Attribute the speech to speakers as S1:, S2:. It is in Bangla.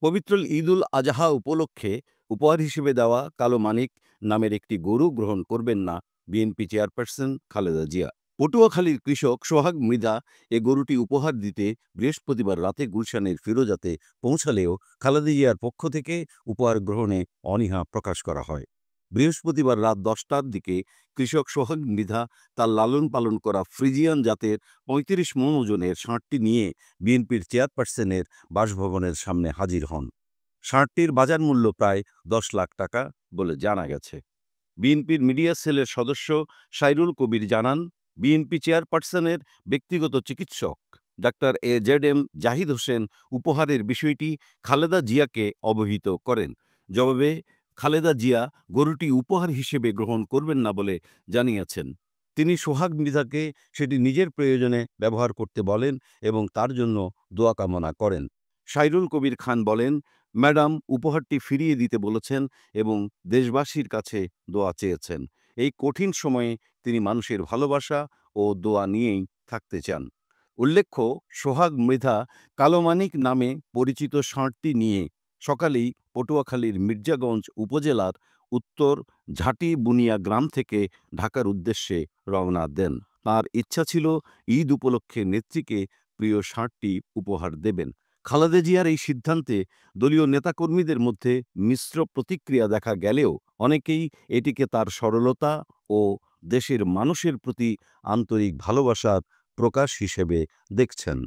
S1: পবিত্র ঈদুল আজহা উপলক্ষে উপহার হিসেবে দেওয়া কালো মানিক নামের একটি গরু গ্রহণ করবেন না বিএনপি চেয়ারপারসন খালেদা জিয়া। পটুয়াখালীর কৃষক সোহাগ মৃধা এ গরুটি উপহার দিতে বৃহস্পতিবার রাতে গুলশানের ফিরোজাতে পৌঁছালেও খালেদা জিয়ার পক্ষ থেকে উপহার গ্রহণে অনীহা প্রকাশ করা হয়। বৃহস্পতিবার রাত 10টার দিকে কৃষক সোহাগ মৃধা তার লালন পালন করা ফ্রিজিয়ান জাতের ৩৫ মণ ওজনের ষাঁড়টি নিয়ে বিএনপির চেয়ারপারসনের বাসভবনের সামনে হাজির হন। ষাঁড়টির বাজার মূল্য প্রায় ১০ লাখ টাকা বলে জানা গেছে। বিএনপির মিডিয়া সেলের সদস্য সাইরুল কবির জানান, বিএনপি চেয়ারপারসনের ব্যক্তিগত চিকিৎসক ডাক্তার AZM জাহিদ হোসেন উপহারের বিষয়টি খালেদা জিয়াকে অবহিত করেন। জবাবে খালেদা জিয়া গরুটি উপহার হিসেবে গ্রহণ করবেন না বলে জানিয়েছেন। তিনি সোহাগ মৃধাকে সেটি নিজের প্রয়োজনে ব্যবহার করতে বলেন এবং তার জন্য দোয়া কামনা করেন। সাইরুল কবির খান বলেন, ম্যাডাম উপহারটি ফিরিয়ে দিতে বলেছেন এবং দেশবাসীর কাছে দোয়া চেয়েছেন। এই কঠিন সময়ে তিনি মানুষের ভালোবাসা ও দোয়া নিয়েই থাকতে চান। উল্লেখ্য, সোহাগ মৃধা কালো মানিক নামে পরিচিত ষাঁড়টি নিয়ে সকালেই পটুয়াখালীর মির্জাগঞ্জ উপজেলার উত্তর ঝাঁটি বুনিয়া গ্রাম থেকে ঢাকার উদ্দেশ্যে রওনা দেন। তাঁর ইচ্ছা ছিল ঈদ উপলক্ষে নেত্রীকে প্রিয় ষাঁড়টি উপহার দেবেন। খালেদা জিয়ার এই সিদ্ধান্তে দলীয় নেতাকর্মীদের মধ্যে মিশ্র প্রতিক্রিয়া দেখা গেলেও অনেকেই এটিকে তার সরলতা ও দেশের মানুষের প্রতি আন্তরিক ভালোবাসার প্রকাশ হিসেবে দেখছেন।